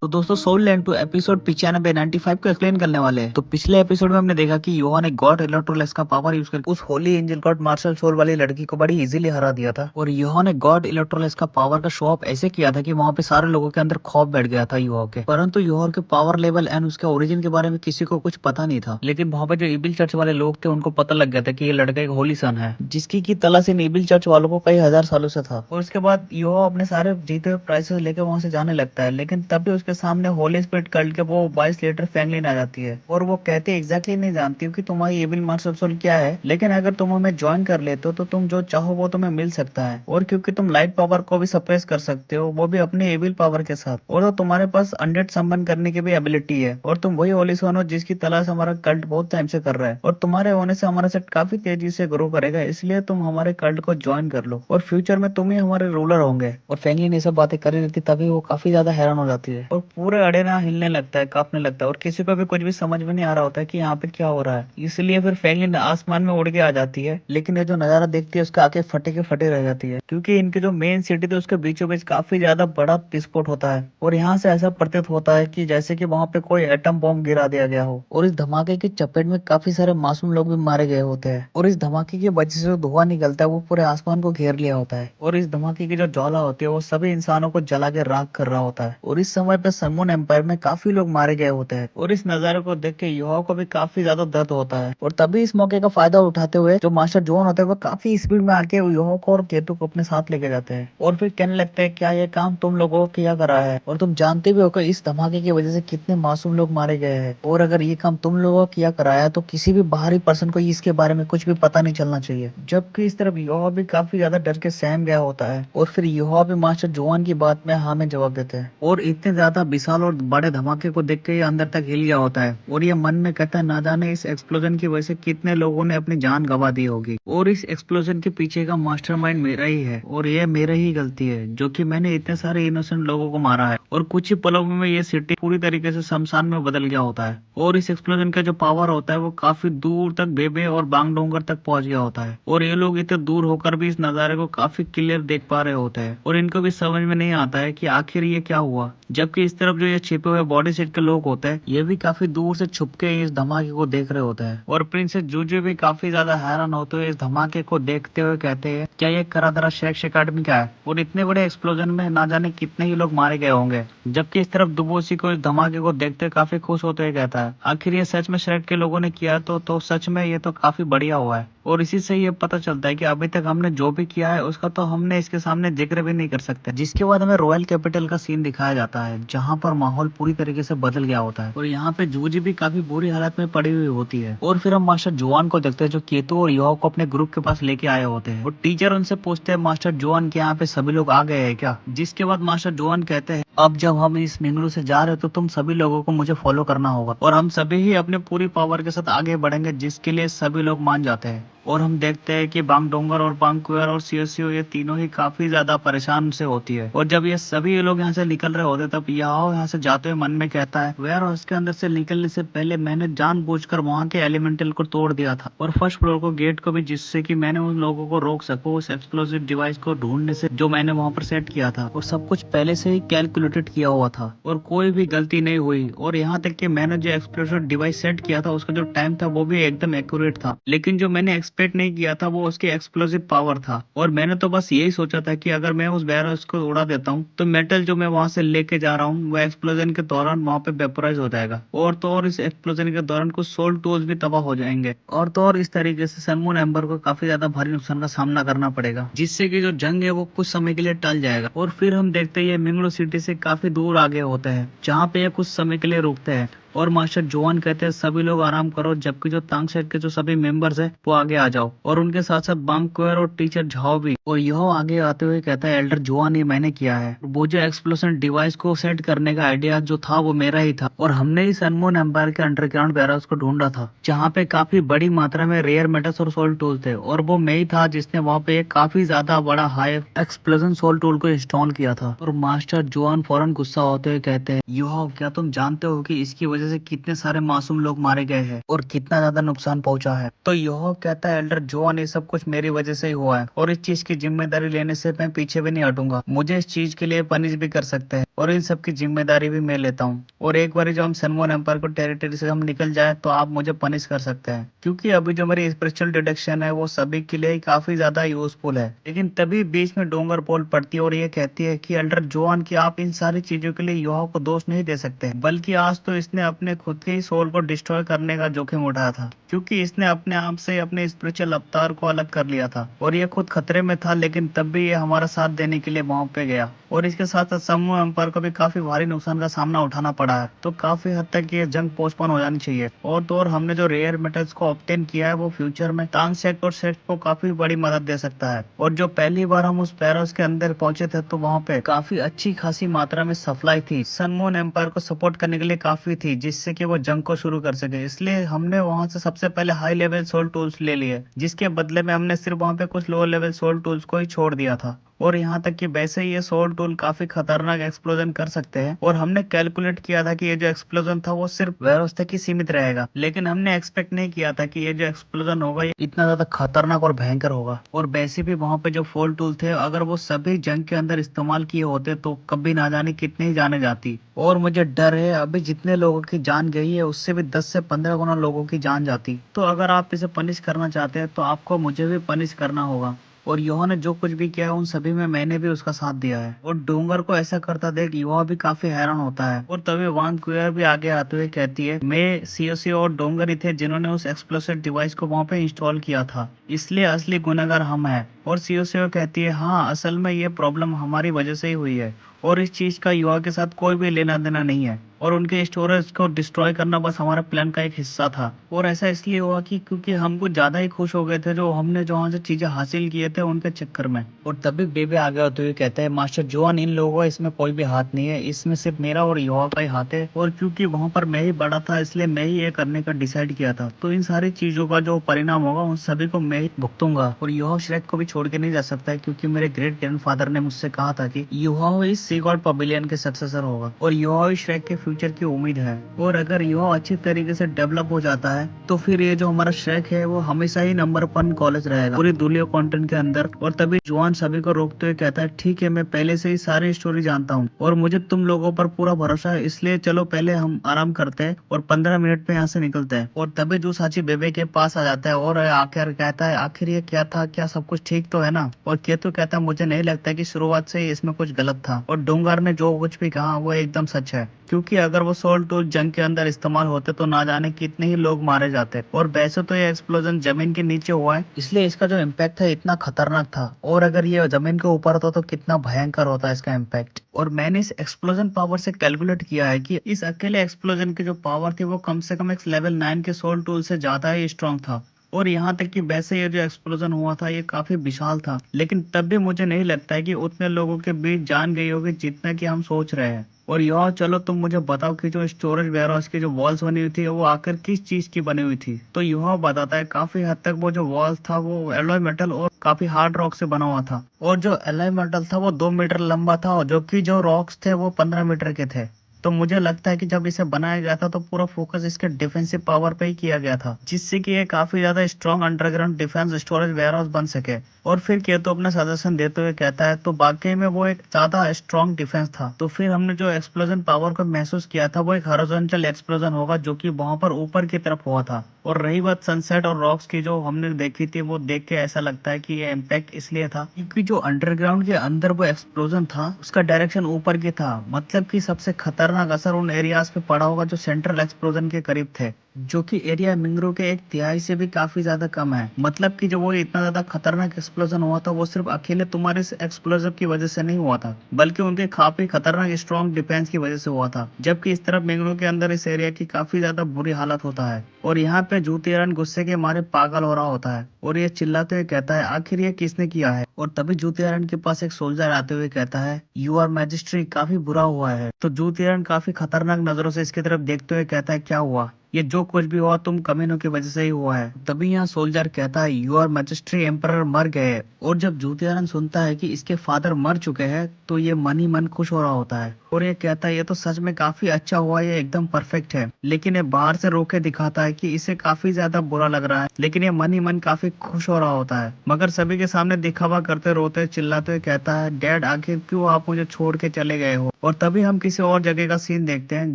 तो दोस्तों soul land to episode 95 को एक्सप्लेन करने वाले हैं। तो पिछले एपिसोड में हमने देखा कि योहा ने गॉड इलेक्ट्रोलेस का पावर यूज करके उस holy angel god marshal soul वाली लड़की को बड़ी इजीली हरा दिया था। और योहा ने गॉड इलेक्ट्रोलेस का पावर का शो ऑफ ऐसे किया था कि वहाँ पे सारे लोगों के अंदर खौफ बैठ गया था योहा के। परंतु योहा के पावर लेवल एंड उसके ओरिजिन के बारे में किसी को कुछ पता नहीं था। लेकिन वहाँ पे जो इबिल चर्च वाले लोग थे उनको पता लग गया था कि ये लड़का एक होली सन है, जिसकी की तलाश इन इबिल चर्च वालों को कई हजार सालों से था। और उसके बाद योहा अपने सारे जीते हुए प्राइसेस लेकर वहां से जाने लगता है, लेकिन तभी उसके सामने होली स्पिरिट कल्ट के वो 22 लीटर फैंगलिन आ जाती है। और वो कहते एग्जैक्टली नहीं जानती हूँ कि तुम्हारी एविल मार्शल सोल क्या है, लेकिन अगर तुम हमें ज्वाइन कर लेते हो तो तुम जो चाहो वो तुम्हें मिल सकता है। और क्योंकि तुम लाइट पावर को भी सप्रेस कर सकते हो, वो भी अपने एविल पावर के साथ, और तो तुम्हारे पास अनडेड सम्मन करने की भी एबिलिटी है। और तुम वही होली सोन हो जिसकी तलाश हमारा कल्ट बहुत टाइम से कर रहा है। और तुम्हारे होने से हमारा सेट काफी तेजी से ग्रो करेगा, इसलिए तुम हमारे कल्ट को ज्वाइन कर लो और फ्यूचर में तुम ही हमारे रूलर होंगे। और फैंगलिन ये सब बातें कर रही रहती, तभी वो काफी ज्यादा हैरान हो जाती है और पूरे अडेना हिलने लगता है, कांपने लगता है, और किसी को भी कुछ भी समझ में नहीं आ रहा होता है कि यहाँ पे क्या हो रहा है। इसलिए फिर फैंगलिन आसमान में उड़ के आ जाती है, लेकिन ये जो नजारा देखती है उसका आंखें फटे के फटे रह जाती है, क्योंकि इनकी जो मेन सिटी थी उसके बीचों बीच काफी ज्यादा बड़ा विस्फोट होता है। और यहाँ से ऐसा प्रतीत होता है कि जैसे कि वहां पे कोई एटम बॉम्ब गिरा दिया गया हो। और इस धमाके की चपेट में काफी सारे मासूम लोग भी मारे गए होते हैं। और इस धमाके की वजह से जो धुआं निकलता है वो पूरे आसमान को घेर लिया होता है। और इस धमाके की जो ज्वाला होती है वो सभी इंसानों को जला के राख कर रहा होता है। और इस समय पे सरमोन एम्पायर में काफी लोग मारे गए होते हैं। और इस नजारे को देख के युवाओं को भी काफी ज्यादा दर्द होता है। और तभी इस मौके का फायदा उठाते हुए जो मास्टर जोन होता है वो काफी स्पीड में आके युवाओं को और केतु को अपने साथ लेके जाते हैं। और फिर कहने लगते हैं क्या ये काम तुम लोगों को किया करा है, और तुम जानते भी हो कि इस धमाके की वजह से कितने मासूम लोग मारे गए हैं। और अगर ये काम तुम लोगों को किया कराया तो किसी भी बाहरी पर्सन को इसके बारे में कुछ भी पता नहीं चलना चाहिए। जबकि इस तरफ युवा भी काफी ज्यादा डर के सहम गया होता है। और फिर युवा भी मास्टर जोन की बात में हाँ में जवाब देते हैं। और इतने ज्यादा विशाल और बड़े धमाके को देख के ये अंदर तक हिल गया होता है। और ये मन में कहता है ना जाने इस एक्सप्लोजन की वजह से कितने लोगों ने अपनी जान गंवा दी होगी। और इस एक्सप्लोजन के पीछे का मास्टरमाइंड मेरा ही है, और ये मेरा ही गलती है जो कि मैंने इतने सारे इनोसेंट लोगों को मारा है। और कुछ ही पलों में ये सिटी पूरी तरीके से शमशान में बदल गया होता है। और इस एक्सप्लोजन का जो पावर होता है वो काफी दूर तक बेबे और बांगडोंगर तक पहुंच गया होता है। और ये लोग इतने दूर होकर भी इस नजारे को काफी क्लियर देख पा रहे होते हैं। और इनको भी समझ में नहीं आता है कि आखिर ये क्या हुआ। जबकि इस तरफ जो ये छिपे हुए बॉडी सेट के लोग होते हैं ये भी काफी दूर से छुप के इस धमाके को देख रहे होते हैं। और प्रिंसेस जूजू भी काफी ज्यादा हैरान होते हुए इस धमाके को देखते हुए कहते हैं क्या ये करादरा शेक्स एकेडमी का है, और इतने बड़े एक्सप्लोजन में ना जाने कितने ही लोग मारे गए होंगे। जबकि इस तरफ दुबोसी को इस धमाके को देखते काफी खुश होते हुए कहता है आखिर ये सच में श्रेड के लोगों ने किया तो सच में ये तो काफी बढ़िया हुआ है। और इसी से ये पता चलता है कि अभी तक हमने जो भी किया है उसका तो हमने इसके सामने जिक्र भी नहीं कर सकते। जिसके बाद हमें रॉयल कैपिटल का सीन दिखाया जाता है जहाँ पर माहौल पूरी तरीके से बदल गया होता है। और यहाँ पे जूजी भी काफी बुरी हालत में पड़ी हुई होती है। और फिर हम मास्टर जोआन को देखते हैं जो केतु और युवा को अपने ग्रुप के पास लेके आए होते हैं। और टीचर उनसे पूछते हैं मास्टर जोआन के यहाँ पे सभी लोग आ गए हैं क्या। जिसके बाद मास्टर जोआन कहते हैं अब जब हम इस मिंगलू से जा रहे हो तो तुम सभी लोगों को मुझे फॉलो करना होगा, और हम सभी ही अपने पूरी पावर के साथ आगे बढ़ेंगे, जिसके लिए सभी लोग मान जाते हैं। और हम देखते हैं कि बांगडोंगर और बांगकुयर और सीएसयू ये तीनों ही काफी ज्यादा परेशान से होती है। और जब ये सभी लोग यहाँ से निकल रहे होते तब याओ यहाँ से जाते हुए मन में कहता है वेयर हाउस के अंदर से निकलने से पहले मैंने जानबूझकर वहाँ के एलिमेंटल को तोड़ दिया था और फर्स्ट फ्लोर को गेट को भी, जिससे कि मैंने उन लोगों को रोक सकूं उस एक्सप्लोसिव डिवाइस को ढूंढने से जो मैंने वहाँ पर सेट किया था। और सब कुछ पहले से ही कैलकुलेटेड किया हुआ था और कोई भी गलती नहीं हुई। और यहाँ तक कि मैंने जो एक्सप्लोसिव डिवाइस सेट किया था उसका जो टाइम था वो भी एकदम एक्यूरेट था, लेकिन जो मैंने एक्सपेक्ट नहीं किया था वो उसकी एक्सप्लोसिव पावर था। और मैंने तो बस यही सोचा था कि अगर मैं उस वेयरहाउस को उड़ा देता हूँ तो मेटल जो मैं वहां से लेके जा रहा हूँ वो एक्सप्लोजन के दौरान वहां पे वेपोराइज हो जाएगा, और तो और इस एक्सप्लोजन के दौरान कुछ सोल टूल्स भी तबाह हो जाएंगे। और तो और इस तरीके से सनमून एम्बर को काफी ज्यादा भारी नुकसान का सामना करना पड़ेगा, जिससे कि जो जंग है वो कुछ समय के लिए टल जाएगा। और फिर हम देखते हैं ये मिंगलो सिटी से काफी दूर आगे होते हैं जहाँ पे ये कुछ समय के लिए रुकते हैं। और मास्टर जोआन कहते हैं सभी लोग आराम करो, जबकि जो तांग सेट के जो सभी मेंबर्स हैं वो आगे आ जाओ, और उनके साथ साथ बांगकुएर और टीचर झाओ भी। और यह आगे आते हुए कहता है एल्डर जोआन ये मैंने किया है, वो जो एक्सप्लोजन डिवाइस को सेट करने का आइडिया जो था वो मेरा ही था, और हमने ही सनमून एम्पायर के अंडरग्राउंड वेयरहाउस को ढूंढा था जहाँ पे काफी बड़ी मात्रा में रेयर मेटल्स और सोल टूल्स थे, और वो मैं ही था जिसने वहाँ पे एक काफी ज्यादा बड़ा हाई एक्सप्लोजन सोल टूल को इंस्टॉल किया था। और मास्टर जोआन फौरन गुस्सा होते हुए कहते हैं योहाव क्या तुम जानते हो कि इसकी वजह वजह से कितने सारे मासूम लोग मारे गए हैं और कितना ज्यादा नुकसान पहुंचा है। तो यह कहता है एल्डर जोन ये सब कुछ मेरी वजह से ही हुआ है और इस चीज की जिम्मेदारी लेने से मैं पीछे भी नहीं हटूंगा। मुझे इस चीज के लिए पनिश भी कर सकते हैं और इन सब की जिम्मेदारी भी मैं लेता हूँ। और एक बार जब हम सनमोन एम्पायर को टेरिटरी से हम निकल जाए तो आप मुझे पनिश कर सकते हैं, क्योंकि अभी जो मेरी स्पिरिचुअल डिडक्शन है वो सभी के लिए काफी ज्यादा यूजफुल है। लेकिन तभी बीच में डोंगर पोल पड़ती है और ये कहती है कि एल्डर जोन की आप इन सारी चीजों के लिए योहा को दोष नहीं दे सकते, बल्कि आज तो इसने अपने खुद के ही सोल को डिस्ट्रॉय करने का जोखिम उठाया था, क्योंकि इसने अपने आप से अपने स्पिरिचुअल अवतार को अलग कर लिया था और ये खुद खतरे में था, लेकिन तब भी ये हमारा साथ देने के लिए वहां पे गया। और इसके साथ साथ समूह एम्पायर को भी काफी भारी नुकसान का सामना उठाना पड़ा है। तो काफी हद तक ये जंग पोस्टपोन हो जानी चाहिए। और तो और हमने जो रेयर मेटल्स को ऑब्टेन किया है वो फ्यूचर में तांग सेक्ट और सेक्ट को काफी बड़ी मदद दे सकता है। और जो पहली बार हम उस पैरोस के अंदर पहुंचे थे तो वहाँ पे काफी अच्छी खासी मात्रा में सप्लाई थी, सनमून एम्पायर को सपोर्ट करने के लिए काफी थी, जिससे कि वो जंग को शुरू कर सके। इसलिए हमने वहां से सबसे पहले हाई लेवल सोल टूल्स ले लिए, जिसके बदले में हमने सिर्फ वहां पे कुछ लोअर लेवल सोल टूल्स को ही छोड़ दिया था। और यहाँ तक कि वैसे ही ये सोल टूल काफी खतरनाक एक्सप्लोजन कर सकते हैं और हमने कैलकुलेट किया था कि ये जो एक्सप्लोजन था वो सिर्फ वेरोस तक ही सीमित रहेगा, लेकिन हमने एक्सपेक्ट नहीं किया था कि ये जो एक्सप्लोजन होगा ये इतना ज्यादा खतरनाक और भयंकर होगा। और वैसे भी वहां पे जो फोल टूल थे अगर वो सभी जंग के अंदर इस्तेमाल किए होते तो कभी ना जाने कितने ही जाने जाती। और मुझे डर है अभी जितने लोगों की जान गई है उससे भी 10 से 15 गुना लोगों की जान जाती। तो अगर आप इसे पनिश करना चाहते हैं तो आपको मुझे भी पनिश करना होगा। और युवा ने जो कुछ भी किया उन सभी में मैंने भी उसका साथ दिया है। और डोंगर को ऐसा करता देख युवा भी काफी हैरान होता है। और तभी वांग क्वेयर भी आगे आते हुए कहती है मैं सीओसी और डोंगर ही थे जिन्होंने उस एक्सप्लोसिव डिवाइस को वहां पे इंस्टॉल किया था, इसलिए असली गुनहगार हम हैं। और सीओसी कहती है हाँ असल में ये प्रॉब्लम हमारी वजह से ही हुई है और इस चीज का युवा के साथ कोई भी लेना देना नहीं है और उनके स्टोरेज को डिस्ट्रॉय करना बस हमारे प्लान का एक हिस्सा था। और ऐसा इसलिए हुआ कि क्योंकि हम कुछ ज्यादा ही खुश हो गए थे जो हमने जो वहाँ से चीजें हासिल किए थे उनके चक्कर में। और तभी बेबे आगे होते हुए कहते हैं मास्टर जोन इन लोगों का इसमें कोई भी हाथ नहीं है, इसमें सिर्फ मेरा और युवा का ही हाथ है। और क्योंकि वहाँ पर मैं ही बड़ा था इसलिए मैं ही ये करने का डिसाइड किया था, तो इन सारी चीजों का जो परिणाम होगा उन सभी को मैं ही भुगतूंगा। और युवा श्रेक को भी छोड़ के नहीं जा सकता है, क्योंकि मेरे ग्रेट ग्रैंडफादर ने मुझसे कहा था कि युवा इस सी गॉड पवेलियन के सक्सेसर होगा और युवा श्रेक के फ्यूचर की उम्मीद है। और अगर युवा अच्छी तरीके से डेवलप हो जाता है तो फिर ये जो हमारा श्रेक है वो हमेशा ही नंबर 1 कॉलेज रहेगा पूरी दुलियो कंटेंट के अंदर। और तभी जुआन सभी को रोकते हुए कहता है ठीक है मैं पहले से ही सारी स्टोरी जानता हूँ और मुझे तुम लोगों पर पूरा भरोसा है, इसलिए चलो पहले हम आराम करते हैं और 15 मिनट में यहाँ से निकलते हैं। और तभी जो साची बेबे के पास आ जाता है और आखिर कहता है आखिर ये क्या था, क्या सब कुछ ठीक तो है ना। और केतु कहता है मुझे नहीं लगता कि शुरुआत से ही इसमें कुछ गलत था। और डोंगर ने जो कुछ भी कहा वो एकदम सच है, क्योंकि अगर वो सोल टूल जंग के अंदर इस्तेमाल होते तो ना जाने कितने ही लोग मारे जाते। और वैसे तो ये एक्सप्लोजन जमीन के नीचे हुआ है इसलिए इसका जो इम्पैक्ट है इतना खतरनाक था, और अगर ये जमीन के ऊपर होता तो कितना भयंकर होता इसका इम्पैक्ट। और मैंने इस एक्सप्लोजन पावर से कैलकुलेट किया है कि इस अकेले एक्सप्लोजन की जो पावर थी वो कम से कम एक लेवल 9 के सोल टूल से ज्यादा ही स्ट्रांग था। और यहाँ तक कि वैसे ये जो एक्सप्लोजन हुआ था ये काफी विशाल था, लेकिन तब भी मुझे नहीं लगता है कि उतने लोगों के बीच जान गई होगी जितना कि हम सोच रहे हैं। और यार चलो तुम मुझे बताओ कि जो स्टोरेज वेयरहाउस की जो वॉल्स बनी हुई थी वो आखिर किस चीज की बनी हुई थी। तो युवा बताता है काफी हद तक वो जो वॉल्स था वो एलॉय मेटल और काफी हार्ड रॉक से बना हुआ था। और जो एलॉय मेटल था वो 2 मीटर लंबा था और जो कि जो रॉक्स थे वो 15 मीटर के थे। तो मुझे लगता है कि जब इसे बनाया गया था तो पूरा फोकस इसके डिफेंसिव पावर पे ही किया गया था, जिससे कि ये काफी ज्यादा strong underground defence storage warehouse बन सके। और फिर केतु अपना सजेशन देते हुए कहता है तो वाकई में वो एक ज्यादा स्ट्रॉन्ग डिफेंस था। तो फिर हमने जो एक्सप्लोजन पावर को महसूस किया था वो एक हॉरिजॉन्टल एक्सप्लोजन होगा जो कि वहां पर ऊपर की तरफ हुआ था। और रही बात सनसेट और रॉक्स की जो हमने देखी थी वो देख के ऐसा लगता है कि ये इम्पैक्ट इसलिए था क्योंकि जो अंडरग्राउंड के अंदर वो एक्सप्लोजन था उसका डायरेक्शन ऊपर की था, मतलब कि सबसे खतरनाक असर उन एरियाज पे पड़ा होगा जो सेंट्रल एक्सप्लोजन के करीब थे, जो कि एरिया मिंगरू के 1/3 से भी काफी ज्यादा कम है। मतलब कि जो वो इतना ज्यादा खतरनाक एक्सप्लोजन हुआ था वो सिर्फ अकेले तुम्हारे एक्सप्लोजन की वजह से नहीं हुआ था, बल्कि उनके काफी खतरनाक स्ट्रॉन्ग डिफेंस की वजह से हुआ था। जबकि इस तरफ मिंगरू के अंदर इस एरिया की काफी ज्यादा बुरी हालत होता है। और यहाँ पे जूतियरन गुस्से के मारे पागल हो रहा होता है और ये चिल्लाते हुए कहता है आखिर ये किसने किया है। और तभी जूतियरन के पास एक सोल्जर आते हुए कहता है यू आर मैजिस्ट्री काफी बुरा हुआ है। तो जूतियरन काफी खतरनाक नजरों से इसकी तरफ देखते हुए कहता है क्या हुआ। ये जो कुछ भी हुआ तुम कमीनों की वजह से ही हुआ है। तभी यहाँ सोल्जर कहता है योर मैजेस्टी एम्परर मर गए। और जब जूतियारन सुनता है कि इसके फादर मर चुके हैं तो ये मन ही मन खुश हो रहा होता है और ये कहता है ये तो सच में काफी अच्छा हुआ, ये एकदम परफेक्ट है। लेकिन ये बाहर से रोके दिखाता है कि इसे काफी ज्यादा बुरा लग रहा है, लेकिन ये मन ही मन काफी खुश हो रहा होता है। मगर सभी के सामने दिखावा करते रोते चिल्लाते हुए कहता है डैड आखिर क्यों आप मुझे छोड़ के चले गए हो। और तभी हम किसी और जगह का सीन देखते हैं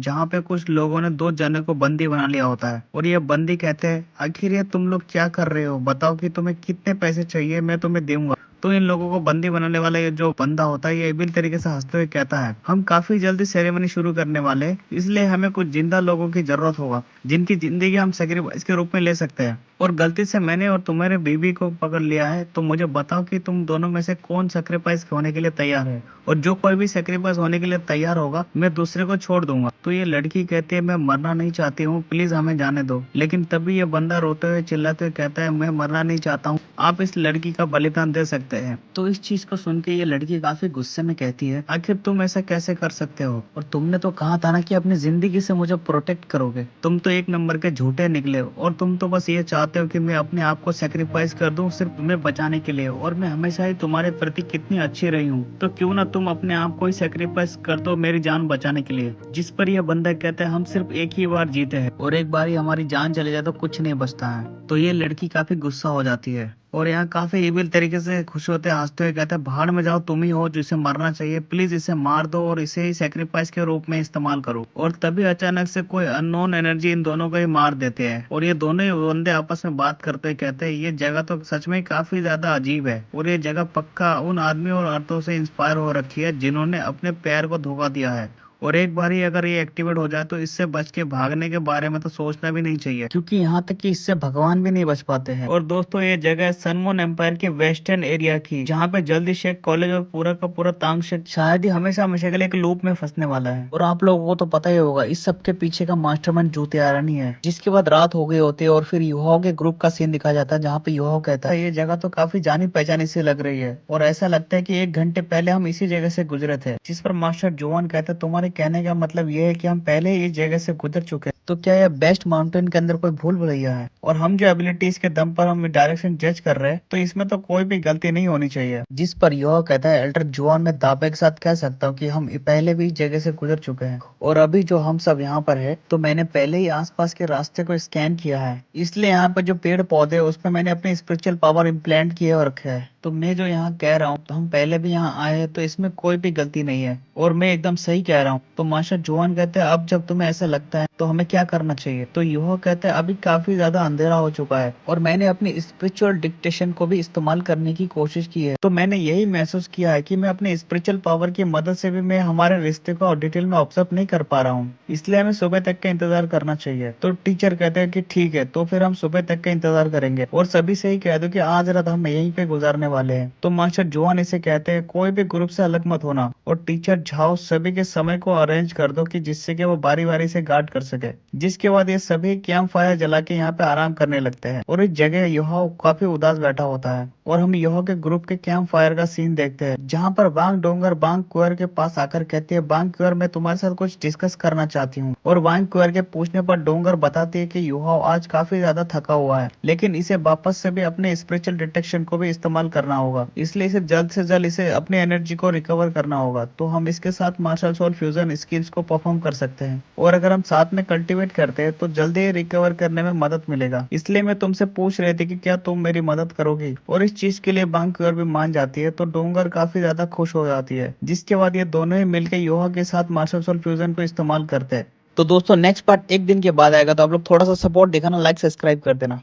जहाँ पे कुछ लोगों ने दो जने को बंदी बना लिया होता है और ये बंदी कहते हैं आखिर ये तुम लोग क्या कर रहे हो, बताओ कि तुम्हें कितने पैसे चाहिए, मैं तुम्हें दूंगा। तो इन लोगों को बंदी बनाने वाला ये जो बंदा होता है ये एबिल तरीके से हंसते हुए कहता है हम काफी जल्दी सेरेमनी शुरू करने वाले हैं, इसलिए हमें कुछ जिंदा लोगों की जरूरत होगा जिनकी जिंदगी हम सेक्रीफाइस के रूप में ले सकते हैं। और गलती से मैंने और तुम्हारे बीवी को पकड़ लिया है, तो मुझे बताओ कि तुम दोनों में से कौन सेक्रीफाइस होने के लिए तैयार है। और जो कोई भी सेक्रीफाइस होने के लिए तैयार होगा मैं दूसरे को छोड़ दूंगा। तो ये लड़की कहती है मैं मरना नहीं चाहती हूँ, प्लीज हमें जाने दो। लेकिन तभी ये बंदा रोते हुए चिल्लाते हुए कहता है मैं मरना नहीं चाहता हूँ, आप इस लड़की का बलिदान दे सकते हैं। तो इस चीज को सुन के ये लड़की काफी गुस्से में कहती है आखिर तुम ऐसा कैसे कर सकते हो, और तुमने तो कहा था ना कि अपनी जिंदगी से मुझे प्रोटेक्ट करोगे। तुम तो एक नंबर के झूठे निकले हो और तुम तो बस ये चाहते हो कि मैं अपने आप को सेक्रीफाइस कर दूं सिर्फ तुम्हें बचाने के लिए, और मैं हमेशा ही तुम्हारे प्रति कितनी अच्छी रही हूँ, तो क्यों ना तुम अपने आप को ही सेक्रीफाइस कर दो मेरी जान बचाने के लिए। जिस पर यह बंदा कहता है हम सिर्फ एक ही बार जीते हैं और एक बार ही हमारी जान चली जाए तो कुछ नहीं बचता है। तो ये लड़की काफी गुस्सा हो जाती है और यहाँ काफी इविल तरीके से खुश होते हंसते हुए कहते हैं भाड़ में जाओ, तुम ही हो जिसे मरना चाहिए, प्लीज इसे मार दो और इसे ही सेक्रीफाइस के रूप में इस्तेमाल करो। और तभी अचानक से कोई अननोन एनर्जी इन दोनों को ही मार देते हैं और ये दोनों ही बंदे आपस में बात करते हुए कहते हैं ये जगह तो सच में काफी ज्यादा अजीब है और ये जगह पक्का उन आदमियों और औरतों से इंस्पायर हो रखी है जिन्होंने अपने पैर को धोखा दिया है। और एक बार ही अगर ये एक्टिवेट हो जाए तो इससे बच के भागने के बारे में तो सोचना भी नहीं चाहिए, क्योंकि यहाँ तक कि इससे भगवान भी नहीं बच पाते हैं। और दोस्तों ये जगह है सनमून एम्पायर के वेस्टर्न एरिया की, जहाँ पे जल्दी शेख कॉलेज और पूरा का पूरा तांग शेख शायद ही हमेशा हमेशा के लिए एक लूप में फंसने वाला है। और आप लोगों को तो पता ही होगा इस सब के पीछे का मास्टरमाइंड जूतियारन ही है। जिसके बाद रात हो गई होती है और फिर युवाओं के ग्रुप का सीन दिखाया जाता है जहाँ पे युवाओं कहता है ये जगह तो काफी जानी पहचानी सी लग रही है और ऐसा लगता है कि 1 घंटे पहले हम इसी जगह से गुजरे थे। जिस पर मास्टर जोवन कहता है तुम्हारे कहने का मतलब ये है कि हम पहले ही इस जगह से गुजर चुके हैं, तो क्या यह बेस्ट माउंटेन के अंदर कोई भूल भुलैया है और हम जो एबिलिटीज के दम पर हम डायरेक्शन जज कर रहे हैं तो इसमें तो कोई भी गलती नहीं होनी चाहिए। जिस पर यह कहता है एल्डर जुआन मैं दावे के साथ कह सकता हूँ कि हम पहले भी इस जगह से गुजर चुके हैं और अभी जो हम सब यहाँ पर है तो मैंने पहले ही आसपास के रास्ते को स्कैन किया है, इसलिए यहाँ पर जो पेड़ पौधे उस पर मैंने अपनी स्पिरिचुअल पावर इम्प्लांट किए और रखे है। तो मैं जो यहाँ कह रहा हूँ तो हम पहले भी यहाँ आए हैं तो इसमें कोई भी गलती नहीं है और मैं एकदम सही कह रहा हूँ। तो मास्टर जोहन कहते हैं अब जब तुम्हें ऐसा लगता है तो हमें क्या करना चाहिए। तो यह कहते हैं अभी काफी ज्यादा अंधेरा हो चुका है और मैंने अपनी स्पिरिचुअल डिक्टेशन को भी इस्तेमाल करने की कोशिश की है, तो मैंने यही महसूस किया है कि मैं अपने स्पिरिचुअल पावर की मदद से भी मैं हमारे रिश्ते को और डिटेल में ऑब्जर्व नहीं कर पा रहा हूँ, इसलिए हमें सुबह तक का इंतजार करना चाहिए। तो टीचर कहते हैं कि ठीक है तो फिर हम सुबह तक का इंतजार करेंगे और सभी से ही कह दो कि आज रात हम यहीं पे गुजारने वाले हैं। तो मास्टर जोहन इसे कहते हैं कोई भी ग्रुप से अलग मत होना और टीचर झाओ सभी के समय को अरेंज कर दो कि जिससे कि वो बारी बारी से गार्ड कर सके। जिसके बाद ये सभी कैंप फायर जला के यहाँ पे आराम करने लगते हैं और इस जगह योहा काफी उदास बैठा होता है और हम योहा के ग्रुप के कैंप फायर का सीन देखते हैं जहाँ पर वांग डोंगर बांग कुएर के पास आकर कहती है बांग कुएर मैं तुम्हारे साथ कुछ डिस्कस करना चाहती हूँ। और वांग कुएर के पूछने पर डोंगर बताती है कि योहा आज काफी ज्यादा थका हुआ है लेकिन इसे वापस से भी अपने स्पिरिचुअल डिटेक्शन को भी इस्तेमाल करना होगा, इसलिए इसे जल्द से जल्द इसे अपनी एनर्जी को रिकवर करना होगा। तो हम इसके साथ मार्शल सोल फ्यूजन स्किल्स को परफॉर्म कर सकते हैं और अगर हम साथ में कल्टीवेट करते हैं तो जल्दी रिकवर करने में मदद मिलेगा। इसलिए मैं तुमसे पूछ रही थी कि क्या तुम मेरी मदद करोगी, और इस चीज के लिए बांग भी मान जाती है तो डोंगर काफी ज्यादा खुश हो जाती है। जिसके बाद ये दोनों ही मिलकर योहा के साथ मार्शल सोल फ्यूजन को इस्तेमाल करते हैं। तो दोस्तों नेक्स्ट पार्ट 1 दिन के बाद आएगा, तो आप लोग थोड़ा सा सपोर्ट दिखाना, लाइक सब्सक्राइब कर देना।